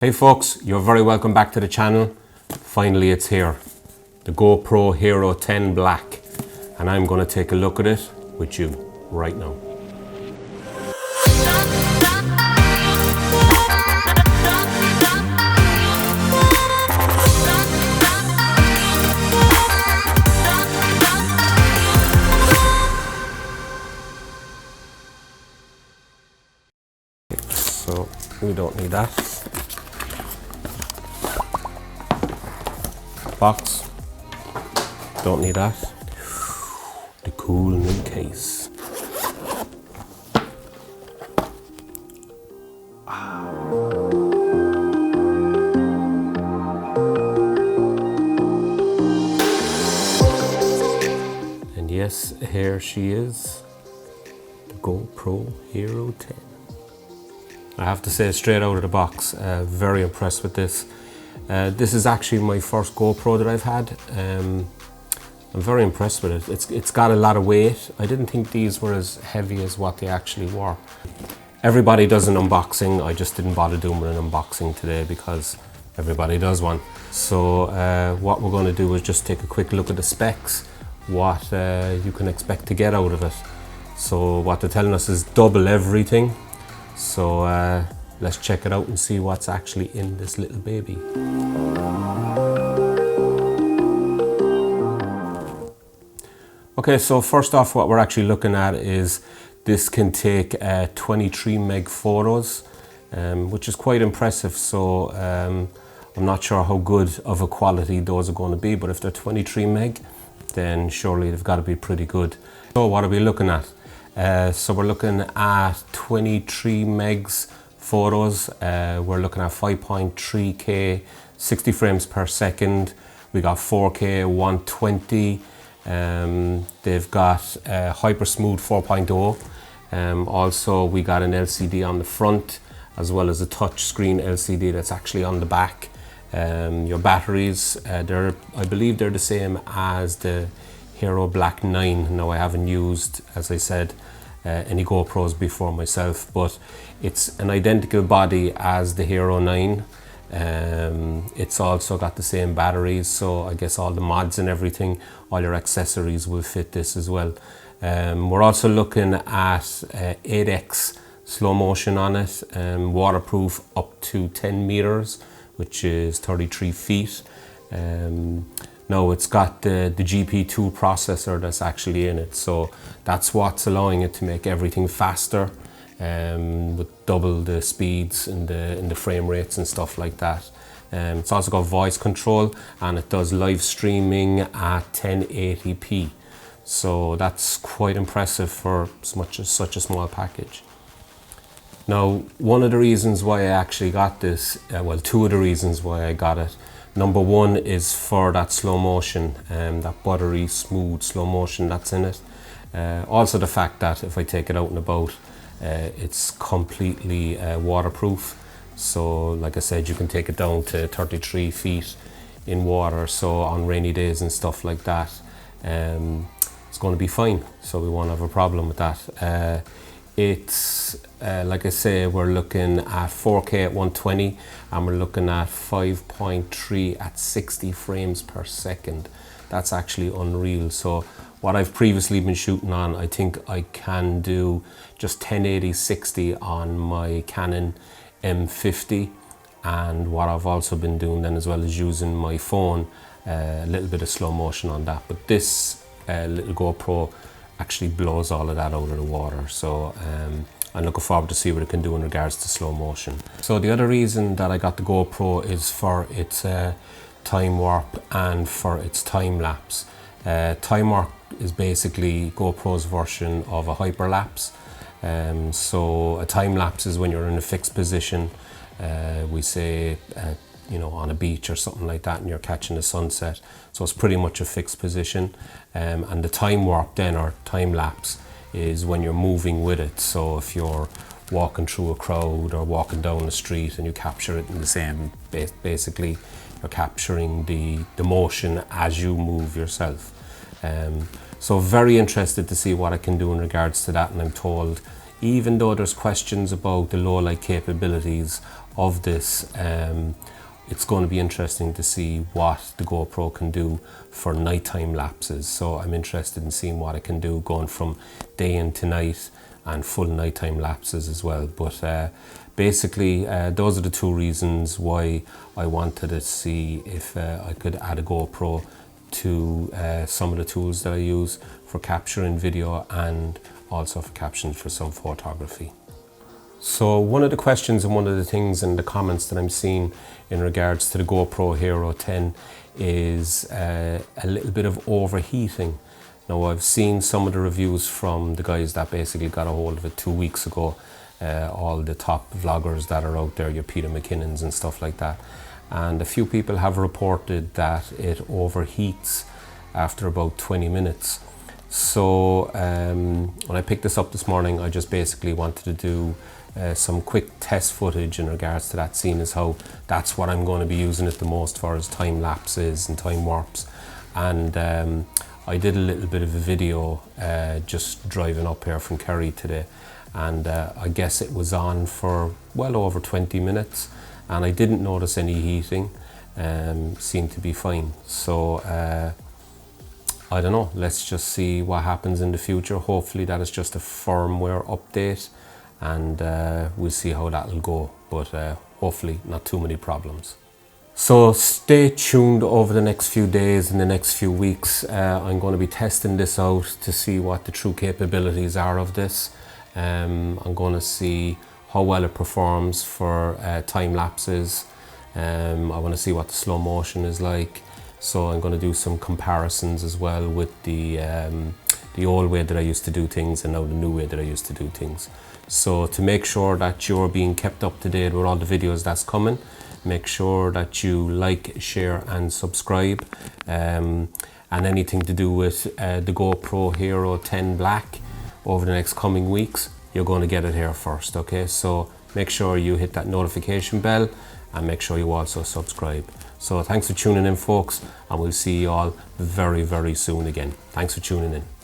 Hey folks, you're very welcome back to the channel. Finally it's here, the GoPro HERO 10 Black, and I'm going to take a look at it with you right now. So we don't need that. Box, don't need that. The cool new case. And yes, here she is, the GoPro HERO 10. I have to say straight out of the box, very impressed with this. This is actually my first GoPro that I've had. I'm very impressed with it. It's got a lot of weight. I didn't think these were as heavy as what they actually were. Everybody does an unboxing. I just didn't bother doing an unboxing today because everybody does one. So what we're going to do is just take a quick look at the specs, what you can expect to get out of it. So what they're telling us is double everything. So let's check it out and see what's actually in this little baby. Okay, so first off, what we're actually looking at is this can take 23 meg photos, which is quite impressive. So I'm not sure how good of a quality those are going to be, but if they're 23 meg, then surely they've got to be pretty good. So what are we looking at? So we're looking at 23 megs photos. We're looking at 5.3K, 60 frames per second. We got 4K, 120. They've got Hyper Smooth 4.0. Also, we got an LCD on the front, as well as a touch screen LCD that's actually on the back. Your batteries, I believe they're the same as the HERO Black 9. Now I haven't used, as I said, any GoPros before myself, but it's an identical body as the HERO 9. It's also got the same batteries, so I guess all the mods and everything, all your accessories will fit this as well. We're also looking at 8x slow motion on it, waterproof up to 10 meters, which is 33 feet. Now it's got the GP2 processor that's actually in it, so that's what's allowing it to make everything faster, with double the speeds in the frame rates and stuff like that. It's also got voice control, and it does live streaming at 1080p. So that's quite impressive for such a small package. Now, one of the reasons why I actually got this, well, two of the reasons why I got it. Number one is for that slow motion, that buttery, smooth slow motion that's in it. Also the fact that if I take it out and about, it's completely waterproof. So like I said, you can take it down to 33 feet in water. So on rainy days and stuff like that, it's going to be fine. So we won't have a problem with that. It's like I say, we're looking at 4K at 120, and we're looking at 5.3 at 60 frames per second. That's actually unreal. So what I've previously been shooting on, I think I can do just 1080-60 on my Canon M50, and what I've also been doing then as well is using my phone, a little bit of slow motion on that. But this little GoPro actually blows all of that out of the water. So I'm looking forward to see what it can do in regards to slow motion. So the other reason that I got the GoPro is for its time warp and for its time lapse. Time warp is basically GoPro's version of a hyperlapse. So a time lapse is when you're in a fixed position, we say you know, on a beach or something like that, and you're catching the sunset. So it's pretty much a fixed position. And the time warp then, or time lapse, is when you're moving with it. So if you're walking through a crowd or walking down the street and you capture it in the same, basically you're capturing the motion as you move yourself. So very interested to see what I can do in regards to that, and I'm told even though there's questions about the low light capabilities of this, it's going to be interesting to see what the GoPro can do for nighttime lapses. So I'm interested in seeing what it can do going from day into night and full nighttime lapses as well. But basically those are the two reasons why I wanted to see if I could add a GoPro to some of the tools that I use for capturing video and also for captions for some photography. So one of the questions and one of the things in the comments that I'm seeing in regards to the GoPro HERO 10 is a little bit of overheating. Now I've seen some of the reviews from the guys that basically got a hold of it 2 weeks ago, all the top vloggers that are out there, your Peter McKinnons and stuff like that. And a few people have reported that it overheats after about 20 minutes. So when I picked this up this morning, I just basically wanted to do some quick test footage in regards to that, seeing as how that's what I'm going to be using it the most for, is time lapses and time warps. And I did a little bit of a video just driving up here from Kerry today, and I guess it was on for well over 20 minutes and I didn't notice any heating. Seemed to be fine. So I don't know, let's just see what happens in the future. Hopefully that is just a firmware update, and we'll see how that'll go, but hopefully not too many problems. So stay tuned over the next few days and the next few weeks. I'm going to be testing this out to see what the true capabilities are of this. I'm going to see how well it performs for time lapses. I want to see what the slow motion is like. So I'm going to do some comparisons as well with the old way that I used to do things and now the new way that I used to do things. So to make sure that you're being kept up to date with all the videos that's coming, make sure that you like, share and subscribe. And anything to do with the GoPro HERO 10 Black over the next coming weeks, you're going to get it here first, okay? So make sure you hit that notification bell and make sure you also subscribe. So thanks for tuning in, folks, and we'll see you all very, very soon again. Thanks for tuning in.